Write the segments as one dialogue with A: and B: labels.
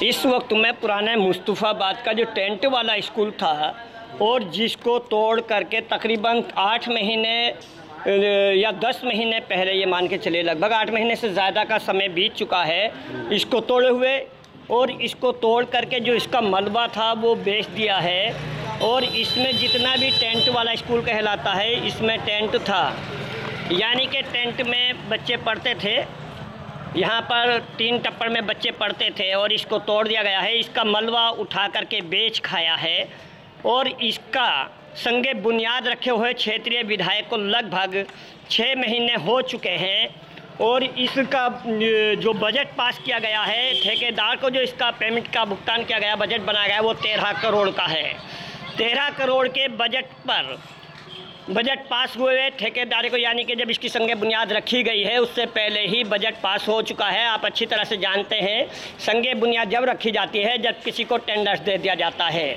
A: इस वक्त मैं पुराने मुस्तफ़ाबाद का जो टेंट वाला स्कूल था और जिसको तोड़ करके तकरीबन 8 महीने या 10 महीने पहले, ये मान के चले लगभग 8 महीने से ज़्यादा का समय बीत चुका है इसको तोड़े हुए, और इसको तोड़ करके जो इसका मलबा था वो बेच दिया है। और इसमें जितना भी टेंट वाला स्कूल कहलाता है, इसमें टेंट था, यानी कि टेंट में बच्चे पढ़ते थे, यहाँ पर 3 टप्पड़ में बच्चे पढ़ते थे, और इसको तोड़ दिया गया है। इसका मलबा उठा करके बेच खाया है, और इसका संगे बुनियाद रखे हुए क्षेत्रीय विधायक को लगभग 6 महीने हो चुके हैं। और इसका जो बजट पास किया गया है, ठेकेदार को जो इसका पेमेंट का भुगतान किया गया, बजट बनाया गया, वो 13 करोड़ का है। 13 करोड़ के बजट पर बजट पास हुए ठेकेदार को, यानी कि जब इसकी संगे बुनियाद रखी गई है उससे पहले ही बजट पास हो चुका है। आप अच्छी तरह से जानते हैं संगे बुनियाद जब रखी जाती है जब किसी को टेंडर्स दे दिया जाता है।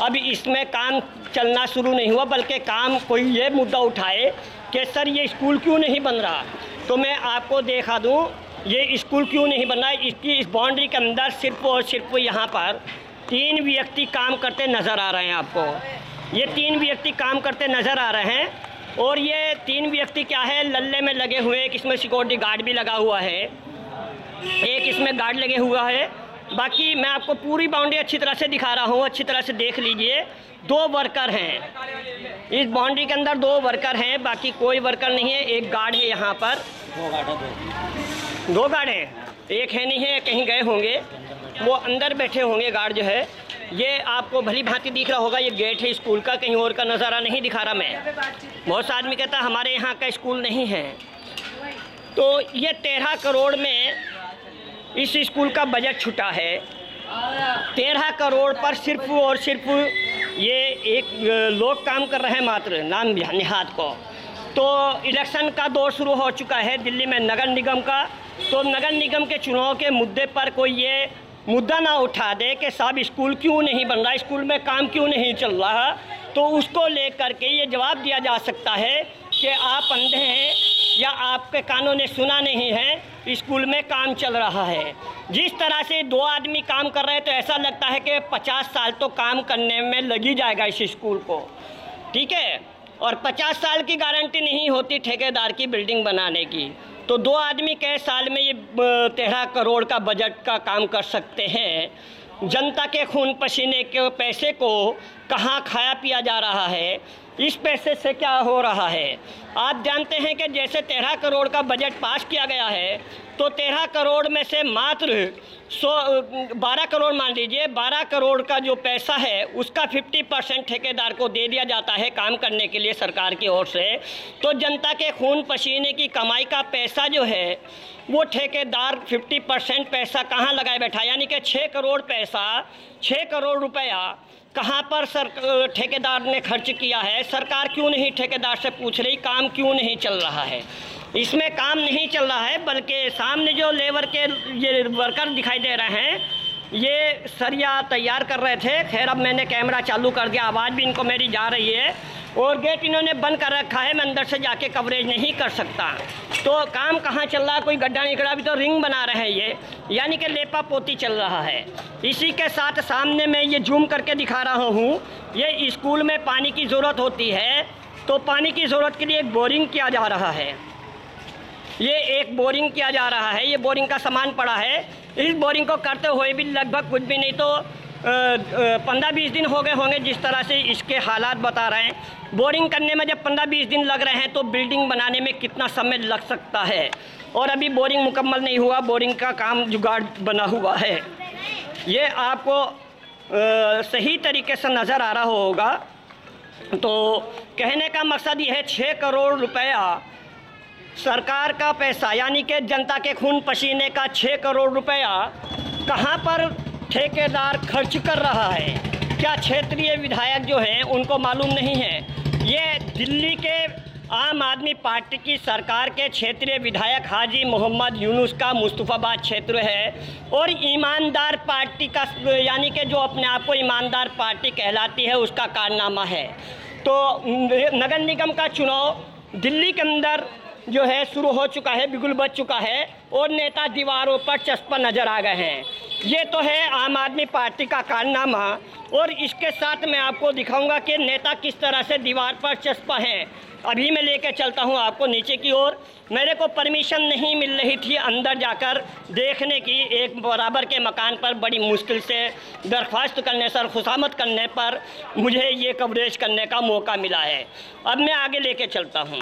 A: अब इसमें काम चलना शुरू नहीं हुआ, बल्कि काम कोई ये मुद्दा उठाए कि सर ये स्कूल क्यों नहीं बन रहा, तो मैं आपको दिखा दूँ ये स्कूल क्यों नहीं बन रहा। इसकी इस बाउंड्री के अंदर सिर्फ और सिर्फ यहाँ पर 3 व्यक्ति काम करते नज़र आ रहे हैं आपको। ये 3 व्यक्ति काम करते नज़र आ रहे हैं, और ये 3 व्यक्ति क्या है, लल्ले में लगे हुए। एक इसमें सिक्योरिटी गार्ड भी लगा हुआ है, एक इसमें गार्ड लगे हुआ है। बाकी मैं आपको पूरी बाउंड्री अच्छी तरह से दिखा रहा हूँ, अच्छी तरह से देख लीजिए। 2 वर्कर हैं इस बाउंड्री के अंदर, 2 वर्कर हैं, बाकी कोई वर्कर नहीं है। एक गार्ड है यहाँ पर, 2 गार्ड हैं, एक है नहीं है, कहीं गए होंगे, वो अंदर बैठे होंगे गार्ड जो है। ये आपको भली भांति दिख रहा होगा, ये गेट है स्कूल का, कहीं और का नज़ारा नहीं दिखा रहा मैं। बहुत से आदमी कहता हमारे यहाँ का स्कूल नहीं है। तो ये 13 करोड़ में इस स्कूल का बजट छुटा है। 13 करोड़ पर सिर्फ और सिर्फ ये एक लोग काम कर रहे हैं, मात्र नाम निहात को। तो इलेक्शन का दौर शुरू हो चुका है दिल्ली में नगर निगम का, तो नगर निगम के चुनाव के मुद्दे पर कोई ये मुद्दा ना उठा दे कि साहब स्कूल क्यों नहीं बन रहा, स्कूल में काम क्यों नहीं चल रहा, तो उसको लेकर के ये जवाब दिया जा सकता है कि आप अंधे हैं या आपके कानों ने सुना नहीं है, स्कूल में काम चल रहा है। जिस तरह से 2 आदमी काम कर रहे हैं तो ऐसा लगता है कि 50 साल तो काम करने में लगी जाएगा इस स्कूल को, ठीक है। और 50 साल की गारंटी नहीं होती ठेकेदार की बिल्डिंग बनाने की। तो 2 आदमी कई साल में ये 13 करोड़ का बजट का काम कर सकते हैं। जनता के खून पसीने के पैसे को कहाँ खाया पिया जा रहा है, इस पैसे से क्या हो रहा है। आप जानते हैं कि जैसे 13 करोड़ का बजट पास किया गया है, तो 13 करोड़ में से मात्र 12 करोड़ मान लीजिए, 12 करोड़ का जो पैसा है उसका 50% ठेकेदार को दे दिया जाता है काम करने के लिए सरकार की ओर से। तो जनता के खून पसीने की कमाई का पैसा जो है वो ठेकेदार 50% पैसा कहाँ लगाए बैठा, यानी कि 6 करोड़ पैसा, 6 करोड़ रुपया कहाँ पर ठेकेदार ने खर्च किया है। सरकार क्यों नहीं ठेकेदार से पूछ रही काम क्यों नहीं चल रहा है। इसमें काम नहीं चल रहा है, बल्कि सामने जो लेबर के ये वर्कर दिखाई दे रहे हैं, ये सरिया तैयार कर रहे थे। खैर अब मैंने कैमरा चालू कर दिया, आवाज़ भी इनको मेरी जा रही है, और गेट इन्होंने बंद कर रखा है, मैं अंदर से जाके कवरेज नहीं कर सकता। तो काम कहाँ चल रहा है, कोई गड्ढा निकला, अभी तो रिंग बना रहे हैं ये, यानी कि लेपा पोती चल रहा है। इसी के साथ सामने मैं ये जूम करके दिखा रहा हूँ, ये स्कूल में पानी की ज़रूरत होती है, तो पानी की ज़रूरत के लिए एक बोरिंग किया जा रहा है। ये एक बोरिंग किया जा रहा है, ये बोरिंग का सामान पड़ा है। इस बोरिंग को करते हुए भी लगभग कुछ भी नहीं तो 15-20 दिन हो गए होंगे, जिस तरह से इसके हालात बता रहे हैं। बोरिंग करने में जब 15-20 दिन लग रहे हैं तो बिल्डिंग बनाने में कितना समय लग सकता है। और अभी बोरिंग मुकम्मल नहीं हुआ, बोरिंग का काम जुगाड़ बना हुआ है। ये आपको सही तरीके से नज़र आ रहा होगा। तो कहने का मकसद ये है, 6 करोड़ रुपया सरकार का पैसा, यानी कि जनता के खून पसीने का 6 करोड़ रुपया कहाँ पर ठेकेदार खर्च कर रहा है। क्या क्षेत्रीय विधायक जो हैं उनको मालूम नहीं है। ये दिल्ली के आम आदमी पार्टी की सरकार के क्षेत्रीय विधायक हाजी मोहम्मद यूनुस का मुस्तफ़ाबाद क्षेत्र है, और ईमानदार पार्टी का, यानी कि जो अपने आप को ईमानदार पार्टी कहलाती है, उसका कारनामा है। तो नगर निगम का चुनाव दिल्ली के अंदर जो है शुरू हो चुका है, बिगुल बज चुका है और नेता दीवारों पर चस्पा नज़र आ गए हैं। ये तो है आम आदमी पार्टी का कारनामा, और इसके साथ मैं आपको दिखाऊंगा कि नेता किस तरह से दीवार पर चस्पा हैं। अभी मैं लेके चलता हूं आपको नीचे की ओर। मेरे को परमिशन नहीं मिल रही थी अंदर जाकर देखने की। एक बराबर के मकान पर बड़ी मुश्किल से दरख्वास्त करने सर खुशामद करने पर मुझे ये कवरेज करने का मौका मिला है। अब मैं आगे लेके चलता हूं।